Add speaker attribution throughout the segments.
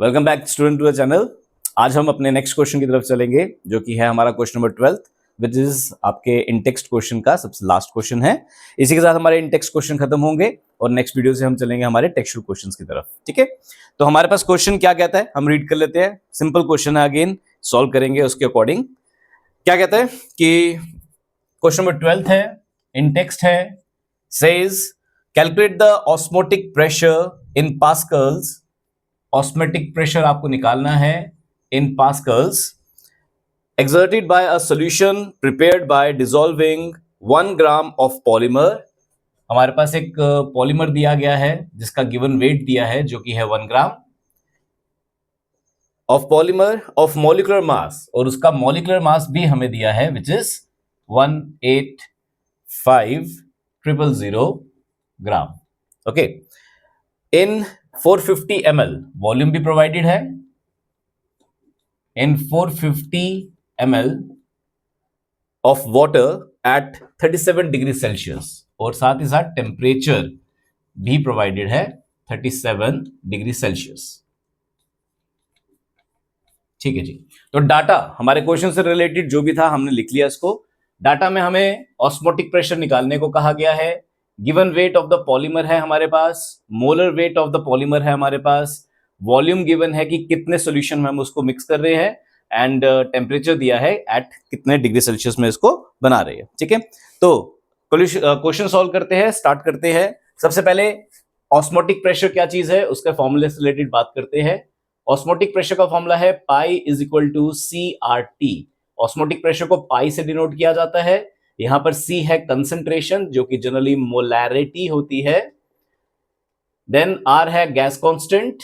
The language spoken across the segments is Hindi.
Speaker 1: Welcome back student to the channel. आज हम अपने नेक्स्ट क्वेश्चन की तरफ चलेंगे जो कि है हमारा क्वेश्चन नंबर 12 विच इज आपके इन टेक्स्ट क्वेश्चन का सबसे लास्ट क्वेश्चन है। इसी के साथ हमारे इन टेक्स्ट क्वेश्चन खत्म होंगे और नेक्स्ट वीडियो से हम चलेंगे हमारे टेक्सचुअल क्वेश्चंस की तरफ। ठीक है, तो हमारे पास क्वेश्चन क्या कहता है हम रीड कर लेते हैं। सिंपल क्वेश्चन है, अगेन सॉल्व करेंगे उसके अकॉर्डिंग। क्या कहता है कि क्वेश्चन नंबर 12 है, इन टेक्स्ट है, says calculate the osmotic pressure in pascals. Osmotic pressure आपको निकालना है in pascals exerted by a solution prepared by dissolving 1 gram of polymer। हमारे पास एक पॉलीमर दिया गया है जिसका गिवन वेट दिया है जो कि है 1 gram of polymer of molecular mass, और उसका मॉलिक्यूलर मास भी हमें दिया है which is 185,000 gram. Okay, in 450 ml volume भी प्रोवाइडेड है, इन 450 ml of water at 37 degree Celsius, और साथ ही साथ टेम्परेचर भी प्रोवाइडेड है 37 डिग्री सेल्सियस। ठीक है जी, तो डाटा हमारे क्वेश्चन से रिलेटेड जो भी था हमने लिख लिया इसको। डाटा में हमें ऑस्मोटिक प्रेशर निकालने को कहा गया है, given weight of the polymer है हमारे पास, molar weight of the polymer है हमारे पास, वॉल्यूम गिवन है कि कितने सॉल्यूशन में हम उसको मिक्स कर रहे हैं, एंड टेम्परेचर दिया है एट कितने डिग्री सेल्सियस में इसको बना रहे हैं। ठीक है, तो क्वेश्चन सॉल्व करते हैं, स्टार्ट करते हैं। सबसे पहले ऑस्मोटिक प्रेशर क्या चीज है उसके फॉर्मूले से रिलेटेड बात करते हैं। ऑस्मोटिक प्रेशर का फॉर्मूला है pi is equal to CRT। Osmotic pressure को पाई से डिनोट किया जाता है। यहां पर C है कंसंट्रेशन जो कि जनरली मोलैरिटी होती है, देन R है गैस कांस्टेंट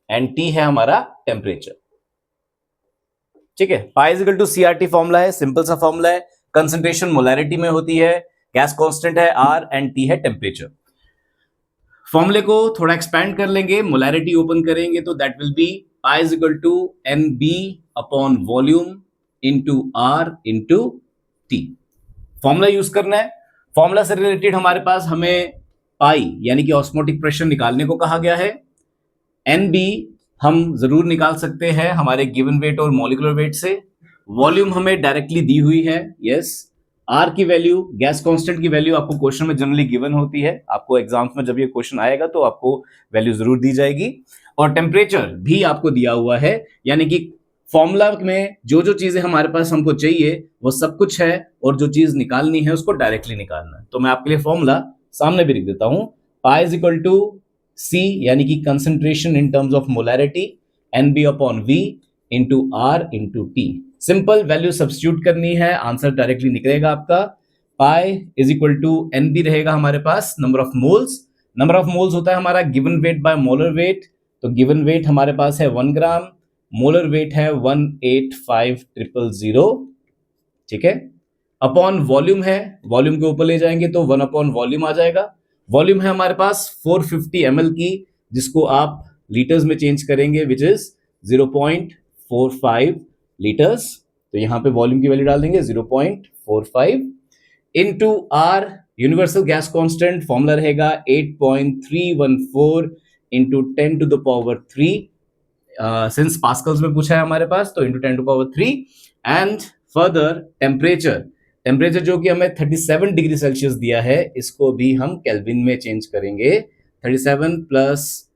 Speaker 1: एंड T है हमारा टेम्परेचर। ठीक है, pi is equal to CRT formula है, सिंपल सा फॉर्मूला है। कंसंट्रेशन मोलैरिटी में होती है, गैस कांस्टेंट है R एंड T है टेम्परेचर। फॉर्मूले को थोड़ा एक्सपैंड कर लेंगे, मोलैरिटी ओपन करेंगे तो that will be pi is equal to NB upon volume into R into T। Formula use करना है। फॉर्मूला से रिलेटेड हमारे पास हमें पाई यानी कि ऑस्मोटिक प्रेशर निकालने को कहा गया है। NB हम जरूर निकाल सकते हैं हमारे गिवन वेट और मॉलिक्यूलर वेट से। वॉल्यूम हमें डायरेक्टली दी हुई है, यस। R की वैल्यू, गैस कांस्टेंट की वैल्यू आपको क्वेश्चन में जनरली गिवन होती है, आपको एग्जाम्स में जब ये क्वेश्चन आएगा तो आपको वैल्यू जरूर दी जाएगी। और टेम्परेचर भी आपको दिया हुआ है, यानी कि फॉर्मूला में जो जो चीजें हमारे पास हमको चाहिए वो सब कुछ है, और जो चीज निकालनी है उसको डायरेक्टली निकालना है। तो मैं आपके लिए फॉर्मूला सामने भी लिख देता हूं। Pi is equal to C यानी कि concentration in terms of molarity, NB upon V into R into T। Simple value substitute करनी है, आंसर डायरेक्टली निकलेगा आपका। Pi is equal to NB रहेगा हमारे पास number of moles. Number of moles होता है हमारा given weight by molar weight, तो गिवन वेट हमारे पास है 1 ग्राम, मोलर वेट है 185,000। ठीक है, अपॉन वॉल्यूम है, वॉल्यूम के ऊपर ले जाएंगे तो 1 अपॉन वॉल्यूम आ जाएगा। वॉल्यूम है हमारे पास 450 ml की, जिसको आप लीटर्स में चेंज करेंगे विच इज 0.45 लीटर्स। तो यहां पे वॉल्यूम की वैल्यू डाल देंगे 0.45 into R universal gas constant formula रहेगा 8.314 into 10 to the power 3, since pascals में पूछा है हमारे पास तो into 10 to power 3। And further temperature जो कि हमें 37 डिग्री सेल्सियस दिया है, इसको भी हम केल्विन में चेंज करेंगे। 37 प्लस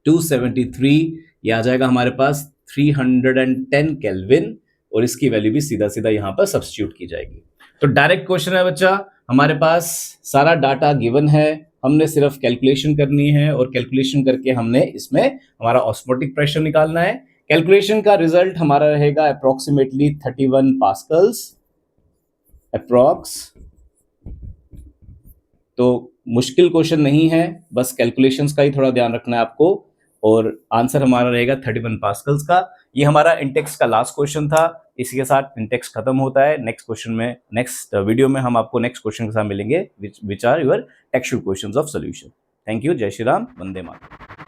Speaker 1: 273 ये आ जाएगा हमारे पास 310 केल्विन, और इसकी वैल्यू भी सीधा सीधा यहाँ पर सब्स्टिट्यूट की जाएगी। तो डायरेक्ट क्वेश्चन है बच्चा, हमारे पास सारा डाटा गिवन है, हमने सिर्फ कैलकुलेशन करनी है, और कैलकुलेशन करके हमने इसमें हमारा ऑस्मोटिक प्रेशर निकालना है। कैलकुलेशन का रिजल्ट हमारा रहेगा अप्रोक्सीमेटली 31 पास्कल्स अप्रॉक्स। तो मुश्किल क्वेश्चन नहीं है, बस कैलकुलेशंस का ही थोड़ा ध्यान रखना है आपको, और आंसर हमारा रहेगा 31 पास्कल्स का। ये हमारा इंटेक्स का लास्ट क्वेश्चन था, इसी के साथ इंटेक्स खत्म होता है। नेक्स्ट क्वेश्चन में, नेक्स्ट वीडियो में हम आपको नेक्स्ट क्वेश्चन के साथ मिलेंगे which are your textual questions of solution. Thank you, जय श्री राम, वंदे मातरम।